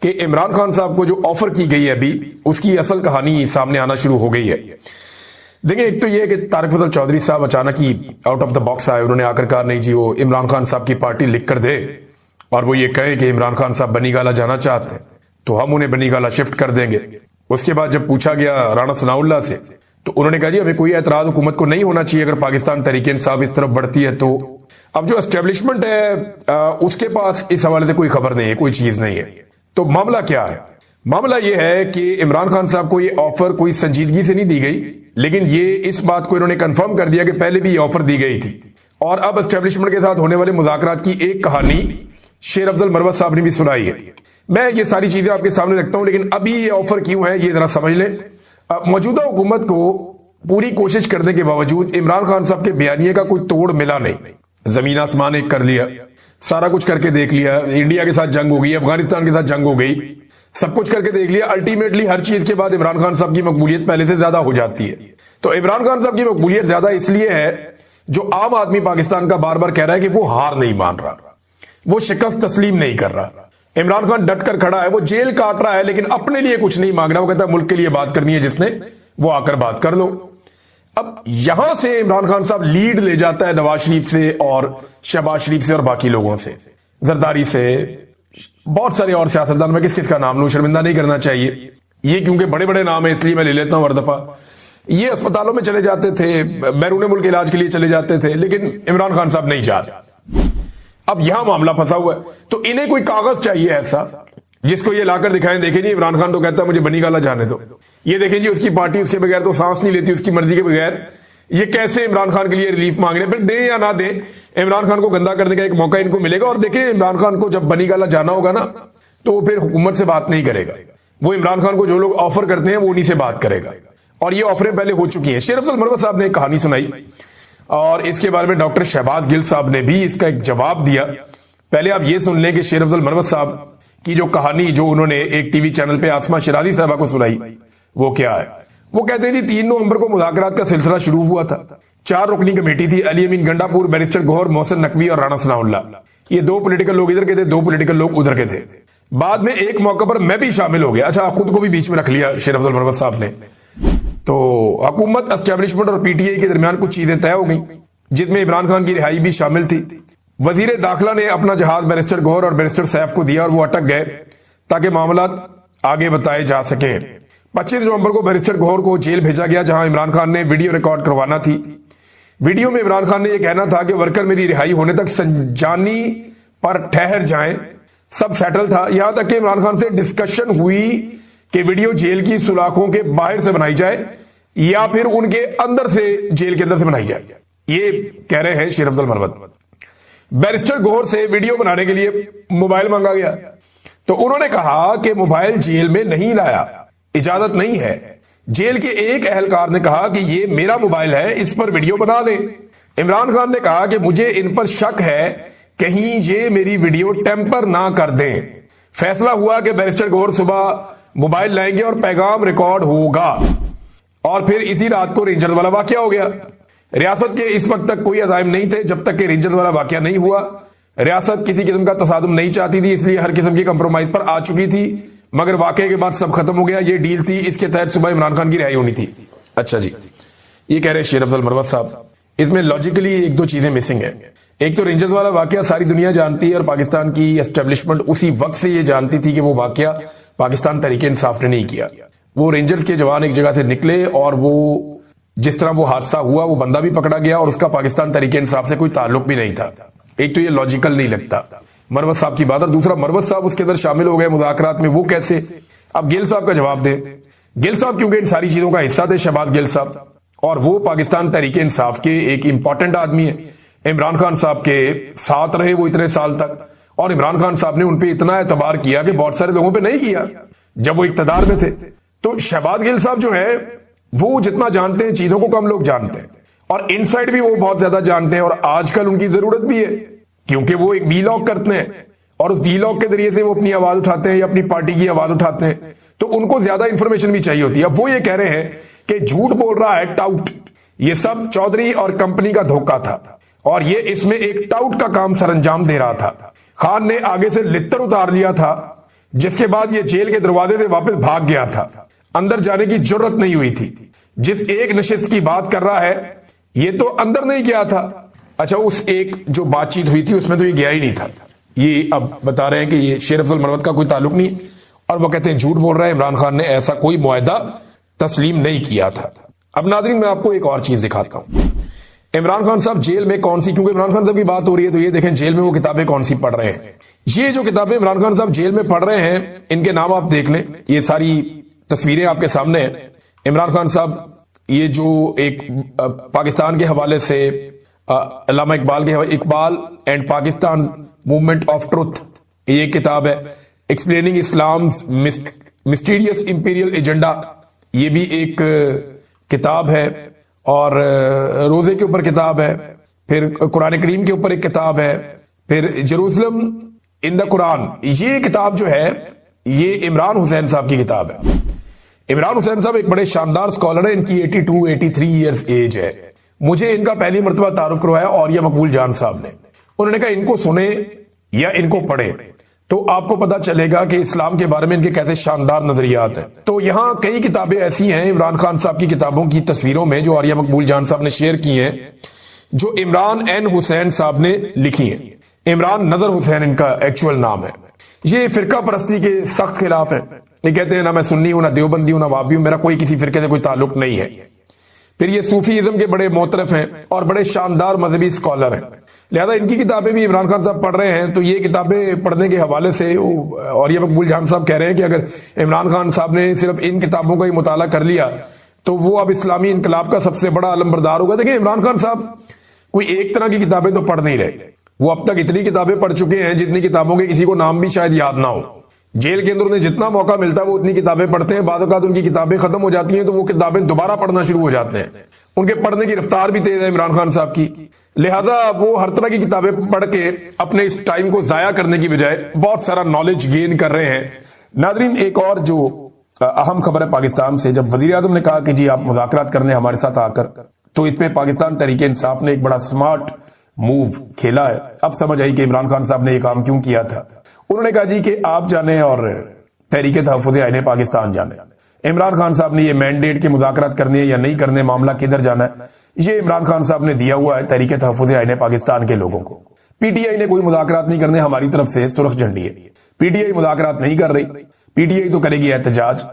कि इमरान खान साहब को जो ऑफर की गई है अभी, उसकी असल कहानी सामने आना शुरू हो गई है। देखिए, एक तो यह है कि तारिक फजल चौधरी साहब अचानक ही आउट ऑफ द बॉक्स आए। उन्होंने आकर कहा नहीं जी, वो इमरान खान साहब की पार्टी लिख कर दे और वो ये कहे कि इमरान खान साहब बनी गाला जाना चाहते हैं तो हम उन्हें बनी गाला शिफ्ट कर देंगे। उसके बाद जब पूछा गया राणा सनाउल्लाह से तो उन्होंने कहा जी हमें कोई एतराज हुकूमत को नहीं होना चाहिए अगर पाकिस्तान तहरीक इंसाफ इस तरफ बढ़ती है तो। अब जो एस्टेब्लिशमेंट है उसके पास इस हवाले से कोई खबर नहीं है, कोई चीज नहीं है। तो मामला क्या है? मामला यह है कि इमरान खान साहब को ये ऑफर कोई संजीदगी से नहीं दी गई, लेकिन ये इस बात को इन्होंने कंफर्म कर दिया कि पहले भी ये ऑफर दी गई थी। और अब एस्टेब्लिशमेंट के साथ होने वाले मुज़ाकरात की एक कहानी शेर अफजल मरवत साहब ने भी सुनाई है। मैं ये सारी चीजें आपके सामने रखता हूं, लेकिन अभी ये ऑफर क्यों है ये जरा समझ लें। मौजूदा हुकूमत को पूरी कोशिश करने के बावजूद इमरान खान साहब के बयानिए का कोई तोड़ मिला नहीं। जमीन आसमान एक कर लिया, सारा कुछ करके देख लिया, इंडिया के साथ जंग हो गई, अफगानिस्तान के साथ जंग हो गई, सब कुछ करके देख लिया। अल्टीमेटली हर चीज के बाद इमरान खान साहब की मकबूलियत पहले से ज्यादा हो जाती है। तो इमरान खान साहब की मकबूलियत ज्यादा इसलिए है जो आम आदमी पाकिस्तान का बार बार कह रहा है कि वो हार नहीं मान रहा, वो शिकस्त तस्लीम नहीं कर रहा। इमरान खान डट कर खड़ा है, वो जेल काट रहा है लेकिन अपने लिए कुछ नहीं मांग रहा। वो कहता है मुल्क के लिए बात करनी है जिसने, वो आकर बात कर लो। अब यहां से इमरान खान साहब लीड ले जाता है नवाज शरीफ से और शहबाज शरीफ से और बाकी लोगों से, जरदारी से, बहुत सारे और सियासतदान। में किस किस का नाम लूं, शर्मिंदा नहीं करना चाहिए ये, क्योंकि बड़े बड़े नाम है इसलिए मैं ले लेता हूं हर दफा। ये अस्पतालों में चले जाते थे, बैरून मुल्क इलाज के लिए चले जाते थे, लेकिन इमरान खान साहब नहीं जा रहे। अब यहां मामला फंसा हुआ है, तो इन्हें कोई कागज चाहिए ऐसा जिसको ये लाकर दिखाएं। देखें जी, इमरान खान तो कहता है मुझे बनी गाला जाने दो। ये देखें जी, उसकी पार्टी उसके बगैर तो सांस नहीं लेती, उसकी मर्जी के बगैर। ये कैसे इमरान खान के लिए रिलीफ मांग रहे हैं? फिर दें या ना दें, इमरान खान को गंदा करने का एक मौका इनको मिलेगा। और देखें, इमरान खान को जब बनी गाला जाना होगा ना तो वो फिर हुकूमत से बात नहीं करेगा। वो इमरान खान को जो लोग ऑफर करते हैं वो उन्हीं से बात करेगा। और ये ऑफरें पहले हो चुकी हैं। शेर अफजल मरवत साहब ने एक कहानी सुनाई और इसके बारे में डॉक्टर शहबाज गिल साहब ने भी इसका एक जवाब दिया। पहले आप ये सुन लें कि शेर अफजल मरवत साहब की जो कहानी जो उन्होंने एक टीवी चैनल पे आसमा शिराजी साहबा को सुनाई वो क्या है। वो कहते हैं जी 3 नवंबर को मुज़ाकरात का सिलसिला शुरू हुआ था। 4 रुकनी कमेटी थी, अली अमीन गंडापुर, बैरिस्टर गौहर, मोहसिन नकवी और राणा सनाउल्लाह। ये 2 पॉलिटिकल लोग इधर के थे, 2 पॉलिटिकल लोग उधर के थे। बाद में एक मौके पर मैं भी शामिल हो गया। अच्छा, खुद को भी बीच में रख लिया शेर अफजल मरवत साहब ने। तो हुकूमत, एस्टेब्लिशमेंट और पीटीआई के दरमियान कुछ चीजें तय हो गई जिसमें इमरान खान की रिहाई भी शामिल थी। वजीर दाखिला ने अपना जहाज बैरिस्टर गौहर और बैरिस्टर सैफ को दिया और वो अटक गए ताकि मामला आगे बताए जा सके। 25 नवंबर को बैरिस्टर गौहर को जेल भेजा गया जहां इमरान खान ने वीडियो रिकॉर्ड करवाना थी। वीडियो में इमरान खान ने यह कहना था कि वर्कर मेरी रिहाई होने तक संजानी पर ठहर जाएं, सब सेटल था। यहां तक कि इमरान खान से डिस्कशन हुई कि वीडियो जेल की सुलाखों के बाहर से बनाई जाए या फिर उनके अंदर से, जेल के अंदर से बनाई जाए। ये कह रहे हैं शेर अफजल मरवत। बैरिस्टर गौहर से वीडियो बनाने के लिए मोबाइल मांगा गया तो उन्होंने कहा कि मोबाइल जेल में नहीं लाया, इजाजत नहीं है। जेल के एक अहलकार ने कहा कि ये मेरा मोबाइल है, इस पर वीडियो बना ले। इमरान खान ने कहा कि मुझे इन पर शक है, कहीं ये मेरी वीडियो टेम्पर ना कर दें। फैसला हुआ कि बैरिस्टर गौहर सुबह मोबाइल लाएंगे और पैगाम रिकॉर्ड होगा। और फिर इसी रात को रेंजर्स वाला वाकया हो गया। रियासत के इस वक्त तक कोई अजाइम नहीं थे जब तक कि रेंजर्स वाला वाकया नहीं हुआ। रियासत किसी किस्म का तसादुम नहीं चाहती थी, इसलिए हर किस्म की कंप्रोमाइज पर आ चुकी थी। मगर वाकये के बाद सब खत्म हो गया। ये डील थी, इसके तहत सुबह इमरान खान की रिहाई होनी थी। अच्छा जी, ये कह रहे हैं शेर अफजल मरवत साहब। इसमें लॉजिकली 1-2 चीजें मिसिंग है। एक तो रेंजर्स वाला वाकया सारी दुनिया जानती है और पाकिस्तान की एस्टेब्लिशमेंट उसी वक्त से ये जानती थी कि वो वाकया पाकिस्तान तहरीक इंसाफ ने नहीं किया। वो रेंजर्स के जवान एक जगह से निकले और वो जिस तरह वो हादसा हुआ वो बंदा भी पकड़ा गया और उसका पाकिस्तान तहरीक इंसाफ से कोई ताल्लुक भी नहीं था। एक तो ये लॉजिकल नहीं लगता मरवत साहब की बात, और दूसरा मरवत साहब उसके अंदर शामिल हो गए मुज़ाकरात में, वो कैसे? अब गिल साहब का जवाब दे। गिल साहब क्योंकि इन सारी चीजों का हिस्सा थे, शहबाज गिल साहब, और वो पाकिस्तान तहरीक इंसाफ के एक इंपॉर्टेंट आदमी है। इमरान खान साहब के साथ रहे वो इतने साल तक, और इमरान खान साहब ने उनपे इतना एतबार किया कि बहुत सारे लोगों पे नहीं किया जब वो इक्तदार में थे। तो शहबाज गिल साहब जो है वो जितना जानते हैं चीजों को कम लोग जानते हैं, और इनसाइड भी वो बहुत ज्यादा जानते हैं। और आजकल उनकी जरूरत भी है क्योंकि वो एक वीलॉग करते हैं और उस वीलॉग के जरिए से वो अपनी आवाज उठाते हैं या अपनी पार्टी की आवाज उठाते हैं, तो उनको ज्यादा इंफॉर्मेशन भी चाहिए होती है। अब वो ये कह रहे हैं कि झूठ बोल रहा है टाउट, ये सब चौधरी और कंपनी का धोखा था और ये इसमें एक टाउट का काम सरंजाम दे रहा था। खान ने आगे से लित्तर उतार लिया था, जिसके बाद ये जेल के दरवाजे से वापस भाग गया था, अंदर जाने की जरूरत नहीं हुई थी। जिस एक नशिस्त की बात कर रहा है ये तो अंदर नहीं गया था। अच्छा, उस एक जो बातचीत हुई थी उसमें तो ये गया ही नहीं था। ये अब बता रहे हैं कि ये शेर अफजल मरवत का कोई ताल्लुक नहीं, और वो कहते हैं झूठ बोल रहा है, इमरान खान ने ऐसा कोई मुआहदा तस्लीम नहीं किया था। अब नाज़रीन मैं आपको एक और चीज दिखाता हूं, इमरान खान साहब जेल में कौन सी, क्योंकि इमरान खान साहब की बात हो रही है तो ये देखें जेल में वो किताबें कौन सी पढ़ रहे हैं। ये जो किताबें इमरान खान साहब जेल में पढ़ रहे हैं इनके नाम आप देख लें, ये सारी तस्वीरें आपके सामने हैं। इमरान खान साहब ये जो एक पाकिस्तान के हवाले से अल्लामा इकबाल के Iqbal and Pakistan movement of truth, ये किताब है। Explaining Islam's mysterious imperial agenda, ये भी एक किताब है। और रोजे के ऊपर किताब है, फिर कुरान करीम के ऊपर एक किताब है, फिर जेरूसलम इन द कुरान, ये किताब जो है ये इमरान हुसैन साहब की किताब है। इमरान हुसैन साहब एक बड़े शानदार स्कॉलर है, इनकी 82-83 ईयर्स एज है। मुझे इनका पहली मरतबा तारुफ करवाया औरिया मकबूल जान साहब ने। उन्होंने कहा इनको सुने या इनको पढ़े तो आपको पता चलेगा कि इस्लाम के बारे में इनके कैसे शानदार नजरियात हैं। तो यहां कई किताबें ऐसी हैं इमरान खान साहब की किताबों की तस्वीरों में जो औरिया मकबूल जान साहब ने शेयर की हैं, जो इमरान एन हुसैन साहब ने लिखी हैं। इमरान नजर हुसैन इनका एक्चुअल नाम है। ये फिरका परस्ती के सख्त खिलाफ है। ये कहते हैं ना मैं सुन्नी हूं, ना देवबंदी हूं, ना वाबी हूं, मेरा कोई किसी फिरके से कोई ताल्लुक नहीं है। फिर ये सूफीइज्म के बड़े मोतरफ हैं और बड़े शानदार मजहबी स्कॉलर हैं। लिहाजा इनकी किताबें भी इमरान खान साहब पढ़ रहे हैं। तो ये किताबें पढ़ने के हवाले से और ये मकबूल जान साहब कह रहे हैं कि अगर इमरान खान साहब ने सिर्फ इन किताबों का ही मुताला कर लिया तो वो अब इस्लामी इनकलाब का सबसे बड़ा अलमबरदार होगा। देखिए इमरान खान साहब कोई एक तरह की किताबें तो पढ़ नहीं रहे, वो अब तक इतनी किताबें पढ़ चुके हैं जितनी किताबों के किसी को नाम भी शायद याद ना हो। जेल के अंदर उन्हें जितना मौका मिलता है वो उतनी किताबें पढ़ते हैं। बाद औक़ात उनकी किताबें खत्म हो जाती हैं तो वो किताबें दोबारा पढ़ना शुरू हो जाते हैं। उनके पढ़ने की रफ्तार भी तेज है इमरान खान साहब की। लिहाजा वो हर तरह की किताबें पढ़ के अपने इस टाइम को जाया करने की बजाय बहुत सारा नॉलेज गेन कर रहे हैं। नाजरीन एक और जो अहम खबर है पाकिस्तान से, जब वजीर आज़म ने कहा कि जी आप मुज़ाकरात करने हमारे साथ आकर, तो इस पे पाकिस्तान तहरीके इंसाफ ने एक बड़ा स्मार्ट मूव खेला है। अब समझ आई कि इमरान खान साहब ने यह काम क्यों किया था। उन्होंने कहा जी कि आप जाने और तहरीके तहफ़्फ़ुज़ आईन पाकिस्तान जाने। इमरान खान साहब ने ये मैंडेट के मुज़ाकरात करने या नहीं करने, मामला किधर जाना है, ये इमरान खान साहब ने दिया हुआ है तहरीके तहफ़्फ़ुज़ आईन पाकिस्तान के लोगों को। पीटीआई ने कोई मुज़ाकरात नहीं करने, हमारी तरफ से सुर्ख झंडी है। पीटीआई मुज़ाकरात नहीं कर रही, पीटीआई तो करेगी एहतजाज,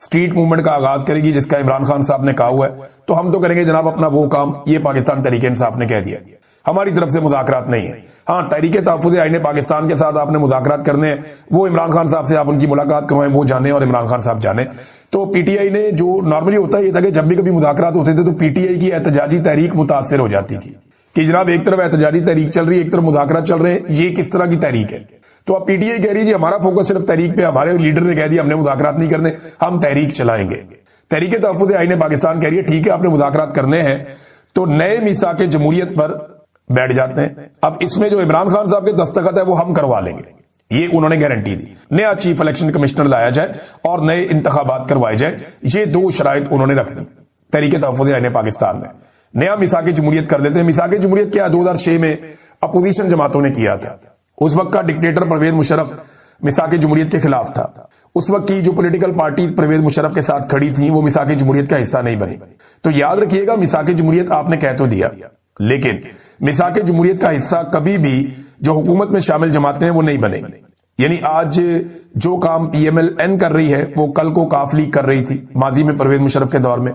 स्ट्रीट मूवमेंट का आगाज करेगी जिसका इमरान खान साहब ने कहा हुआ है। तो हम तो करेंगे जनाब अपना वो काम, ये पाकिस्तान तहरीके इंसाफ ने कह दिया, हमारी तरफ से मुज़ाकरात नहीं है। हाँ, तहरीके तहफ़्फ़ुज़ आईन पाकिस्तान के साथ आपने मुज़ाकरात करने हैं, वो इमरान खान साहब से आप उनकी मुलाकात करवाएं, वो जाने और इमरान खान साहब जाने। तो पीटीआई ने, जो नॉर्मली होता है ये था कि जब भी कभी मुज़ाकरात होते थे तो पीटीआई की एहतजाजी तहरीक मुतासर हो जाती थी कि जनाब एक तरफ एहतजाजी तहरीक चल रही है, एक तरफ मुज़ाकरात चल रहे हैं, ये किस तरह की तहरीक है। तो अब पीटीआई कह रही है जी हमारा फोकस सिर्फ तहरीक पे, हमारे लीडर ने कह दिया हमने मुज़ाकरात नहीं करने, हम तहरीक चलाएंगे। तहरीके तहफ़्फ़ुज़ आईन पाकिस्तान कह रही है ठीक है आपने मुज़ाकरात करने हैं तो नए मीसाके जमहूरियत पर बैठ जाते हैं। अब इसमें जो इमरान खान साहब के दस्तखत है वो हम करवा लेंगे, ये उन्होंने गारंटी दी। नया चीफ इलेक्शन कमिश्नर लाया जाए और नए इंतखाबात करवाए जाए, ये दो शराइत उन्होंने रख दी तहरीके तहफ़्फ़ुज़ आईन पाकिस्तान में। नया मिसाके जमहूरियत कर देते हैं। मिसाके जमहूरियत क्या 2006 में अपोजिशन जमातों ने किया था। उस वक्त का डिक्टेटर परवेज मुशर्रफ मिसाके जमहूरियत के खिलाफ था। उस वक्त की जो पॉलिटिकल पार्टी परवेज मुशर्रफ के साथ खड़ी थी वो मिसाके जमहूरियत का हिस्सा नहीं बनी। तो याद रखिएगा मिसाके जमहूरियत आपने कह तो दिया, लेकिन मिसाके जमहूरियत का हिस्सा कभी भी जो हुकूमत में शामिल जमातें हैं वो नहीं बनेंगी। यानी आज जो काम पीएमएल-एन कर रही है वो कल को काफ लीग कर रही थी माजी में परवेज मुशर्रफ के दौर में।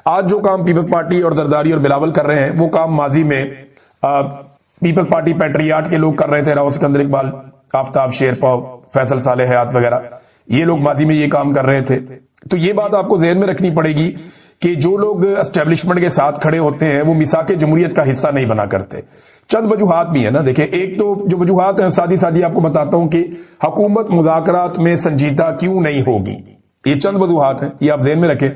आज जो काम पीपल्स पार्टी और जरदारी और बिलावल कर रहे हैं वो काम माजी में पीपल्स पार्टी पैट्रियाट के लोग कर रहे थे। राव सिकंदर इकबाल, आफ्ताब शेरपाव, फैसल साले हयात वगैरह, ये लोग माजी में ये काम कर रहे थे। तो ये बात आपको ज़हन में रखनी पड़ेगी कि जो लोग एस्टेब्लिशमेंट के साथ खड़े होते हैं वो मिसाके जमहूरियत का हिस्सा नहीं बना करते। चंद वजूहात भी है ना, देखिए एक तो जो वजूहात हैं सादी सादी आपको बताता हूं कि हुकूमत मुज़ाकरात में संजीदा क्यों नहीं होगी। ये चंद वजूहात हैं, ये आप ज़हन में रखें।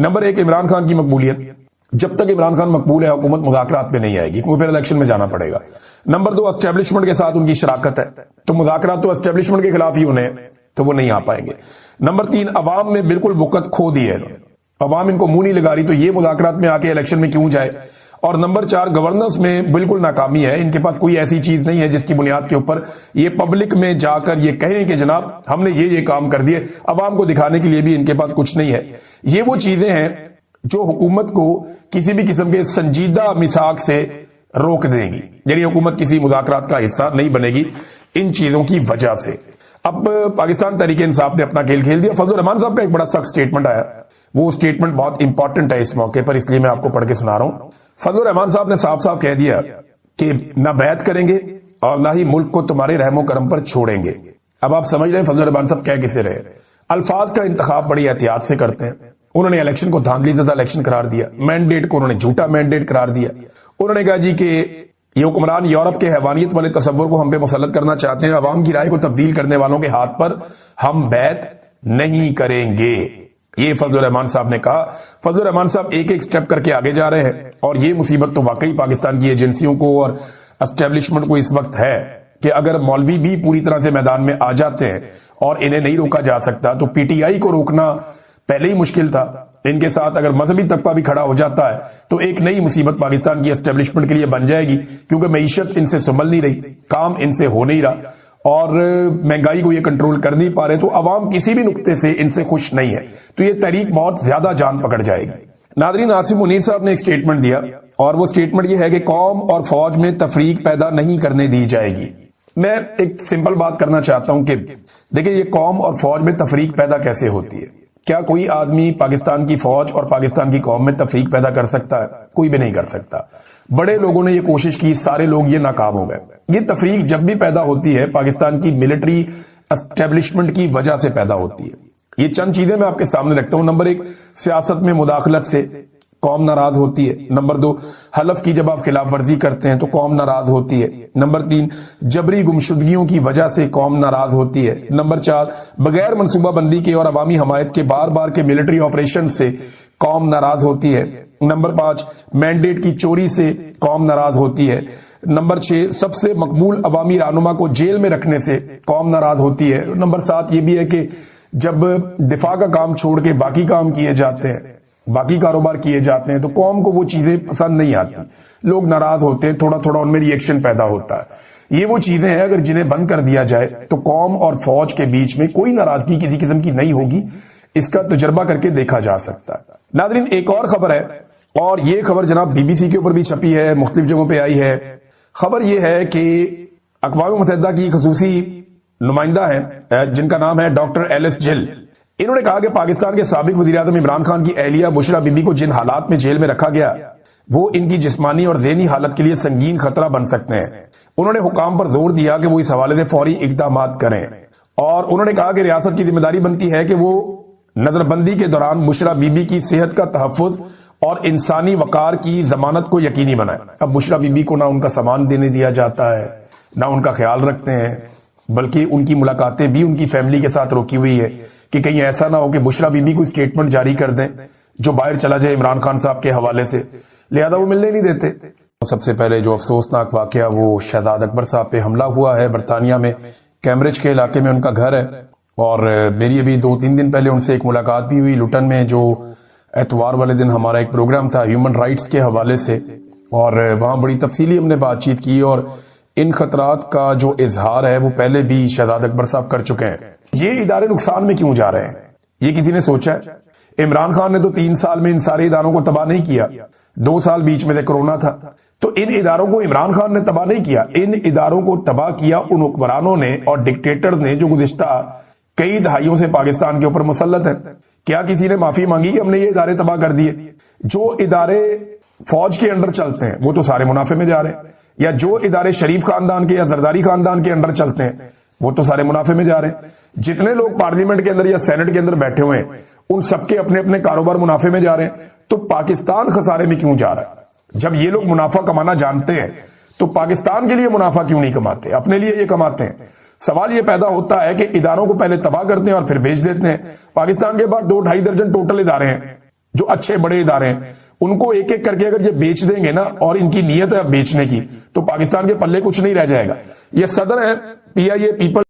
नंबर एक, इमरान खान की मकबूलियत, जब तक इमरान खान मकबूल है हुकूमत मुज़ाकरात में नहीं आएगी क्योंकि फिर इलेक्शन में जाना पड़ेगा। नंबर दो, एस्टेब्लिशमेंट के साथ उनकी शराकत है तो मुज़ाकरात तो एस्टेब्लिशमेंट के खिलाफ ही उन्हें, तो वो नहीं आ पाएंगे। नंबर तीन, अवाम में बिल्कुल वक़्त खो दी है, अवाम इनको मुंह नहीं लगा रही तो ये मुज़ाकरात में आके इलेक्शन में क्यों जाए। और नंबर 4 गवर्नेंस में बिल्कुल नाकामी है। इनके पास कोई ऐसी चीज नहीं है जिसकी बुनियाद के ऊपर ये पब्लिक में जाकर ये कहें कि जनाब हमने ये काम कर दिए। अवाम को दिखाने के लिए भी इनके पास कुछ नहीं है। ये वो चीजें हैं जो हुकूमत को किसी भी किस्म के संजीदा मिसाक से रोक देंगी, यानी हुकूमत किसी मुज़ाकरात का हिस्सा नहीं बनेगी इन चीजों की वजह से। अब पाकिस्तान तहरीक इंसाफ ने अपना खेल खेल दिया। फजलुर रहमान साहब का एक बड़ा सख्त स्टेटमेंट आया, वो स्टेटमेंट बहुत इंपॉर्टेंट है इस मौके पर, इसलिए मैं आपको पढ़ के सुना रहा हूं। फजलुर रहमान साहब ने साफ साफ कह दिया कि ना बैत करेंगे और ना ही मुल्क को तुम्हारे रहमो करम पर छोड़ेंगे। अब आप समझ रहे हैं फजलुर रहमान साहब कह किसे रहे। अल्फाज का इंतखाब बड़ी एहतियात से करते हैं। उन्होंने इलेक्शन को धांधलीज़दा इलेक्शन करार दिया, मैंडेट को उन्होंने झूठा मैंडेट करार दिया। उन्होंने कहा जी कि ये हुक्मरान यूरोप के हैवानियत वाले तस्वुर को हम पे मुसल्लत करना चाहते हैं, अवाम की राय को तब्दील करने वालों के हाथ पर हम बैत नहीं करेंगे, ये फजलुर रहमान साहब ने कहा। फजलुर रहमान साहब एक एक स्टेप करके आगे जा रहे हैं और ये मुसीबत तो वाकई पाकिस्तान की एजेंसियों को और एस्टेब्लिशमेंट को इस वक्त है कि अगर मौलवी भी पूरी तरह से मैदान में आ जाते हैं और इन्हें नहीं रोका जा सकता तो पीटीआई को रोकना पहले ही मुश्किल था। इनके साथ अगर मजहबी तबका भी खड़ा हो जाता है तो एक नई मुसीबत पाकिस्तान की एस्टेब्लिशमेंट के लिए बन जाएगी, क्योंकि मईशत इनसे संभल नहीं रही, काम इनसे हो नहीं रहा और महंगाई को ये कंट्रोल कर नहीं पा रहे, तो अवाम किसी भी नुक्ते से इनसे खुश नहीं है, तो ये तहरीक बहुत ज्यादा जान पकड़ जाएगी। नादरीन, आसिम मुनीर साहब ने एक स्टेटमेंट दिया और वो स्टेटमेंट ये है कि कौम और फौज में तफरीक पैदा नहीं करने दी जाएगी। मैं एक सिंपल बात करना चाहता हूं कि देखिए, ये कौम और फौज में तफरीक पैदा कैसे होती है? क्या कोई आदमी पाकिस्तान की फौज और पाकिस्तान की कौम में तफरीक पैदा कर सकता है? कोई भी नहीं कर सकता। बड़े लोगों ने ये कोशिश की, सारे लोग ये नाकाम हो गए। ये तफरीक जब भी पैदा होती है पाकिस्तान की मिलिट्री एस्टेब्लिशमेंट की वजह से पैदा होती है। ये चंद चीजें मैं आपके सामने रखता हूं। नंबर 1, सियासत में मुदाखलत से कौम नाराज होती है। नंबर 2, हलफ की जब आप खिलाफ वर्जी करते हैं तो कौम नाराज होती है। नंबर 3, जबरी गुमशुदगियों की वजह से कौम नाराज होती है। नंबर 4, बगैर मनसूबाबंदी के और अवामी हमायत के बार बार के मिलिट्री ऑपरेशन से कौम नाराज होती है। नंबर 5, मैंडेट की चोरी से कौम नाराज होती है। नंबर 6, सबसे मकबूल अवामी रहनुमा को जेल में रखने से कौम नाराज होती है। नंबर 7 ये भी है कि जब दिफा का काम छोड़ के बाकी काम किए जाते हैं, बाकी कारोबार किए जाते हैं, तो कौम को वो चीजें पसंद नहीं आती, लोग नाराज होते हैं, थोड़ा थोड़ा उनमें रिएक्शन पैदा होता है। ये वो चीजें हैं अगर जिन्हें बंद कर दिया जाए तो कौम और फौज के बीच में कोई नाराजगी किसी किस्म की नहीं होगी। इसका तजर्बा करके देखा जा सकता है। नादरीन, एक और खबर है और ये खबर जनाब बीबीसी के ऊपर भी छपी है, मुख्तलिफ जगहों पर आई है। खबर यह है कि अक़वाम मुत्तहिदा की खसूसी नुमाइंदा है जिनका नाम है डॉक्टर एलिस जिल। इन्होंने कहा कि पाकिस्तान के साबिक वज़ीर-ए-आज़म इमरान खान की अहलिया बुशरा बीबी को जिन हालात में जेल में रखा गया वो इनकी जिस्मानी और ज़हनी हालत के लिए संगीन खतरा बन सकते हैं। उन्होंने हुकाम पर जोर दिया कि वो इस हवाले से फौरी इक़दामात करें और उन्होंने कहा कि रियासत की जिम्मेदारी बनती है कि वो नजरबंदी के दौरान बुशरा बीबी की सेहत का तहफ़्फ़ुज़ और इंसानी वक़ार की जमानत को यकीनी बनाए। अब बुशरा बीबी को ना उनका सामान देने दिया जाता है, ना उनका ख्याल रखते हैं, बल्कि उनकी मुलाकातें भी उनकी फैमिली के साथ रोकी हुई है कि कहीं ऐसा ना हो कि बुशरा बीबी को स्टेटमेंट जारी कर दें जो बाहर चला जाए इमरान खान साहब के हवाले से, लिहाजा वो मिलने नहीं देते। तो सबसे पहले जो अफसोसनाक वाकया वो शहजाद अकबर साहब पे हमला हुआ है बरतानिया में, कैम्ब्रिज के इलाके में उनका घर है और मेरी अभी 2-3 दिन पहले उनसे एक मुलाकात भी हुई लुटन में, जो एतवार वाले दिन हमारा एक प्रोग्राम था ह्यूमन राइट्स के हवाले से और वहाँ बड़ी तफसीली हमने बातचीत की और इन खतरात का जो इजहार है वो पहले भी शहजाद अकबर साहब कर चुके हैं। ये इदारे नुकसान में क्यों जा रहे हैं, ये किसी ने सोचा है? इमरान खान ने तो 3 साल में इन सारे इदारों को तबाह नहीं किया, 2 साल बीच में से कोरोना था, तो इन इदारों को इमरान खान ने तबाह नहीं किया, इन इदारों को तबाह किया उन हुक्मरानों ने और डिक्टेटर्स ने जो गुज़िश्ता कई दहाइयों से पाकिस्तान के ऊपर मुसल्लत है। क्या किसी ने माफी मांगी कि हमने ये इदारे तबाह कर दिए? जो इदारे फौज के अंडर चलते हैं वो तो सारे मुनाफे में जा रहे हैं, या जो इदारे शरीफ खानदान के या जरदारी खानदान के अंडर चलते हैं वो तो सारे मुनाफे में जा रहे हैं। जितने लोग पार्लियामेंट के अंदर या सेनेट के अंदर बैठे हुए हैं उन सबके अपने अपने कारोबार मुनाफे में जा रहे हैं, तो पाकिस्तान खसारे में क्यों जा रहा है? जब ये लोग मुनाफा कमाना जानते हैं तो पाकिस्तान के लिए मुनाफा क्यों नहीं कमाते, अपने लिए ये कमाते हैं। सवाल ये पैदा होता है कि इदारों को पहले तबाह करते हैं और फिर बेच देते हैं। पाकिस्तान के बाद 2-2.5 दर्जन टोटल इदारे हैं जो अच्छे बड़े इदारे हैं, उनको एक एक करके अगर ये बेच देंगे ना, और इनकी नीयत है बेचने की, तो पाकिस्तान के पल्ले कुछ नहीं रह जाएगा। ये सदर है PIA पीपल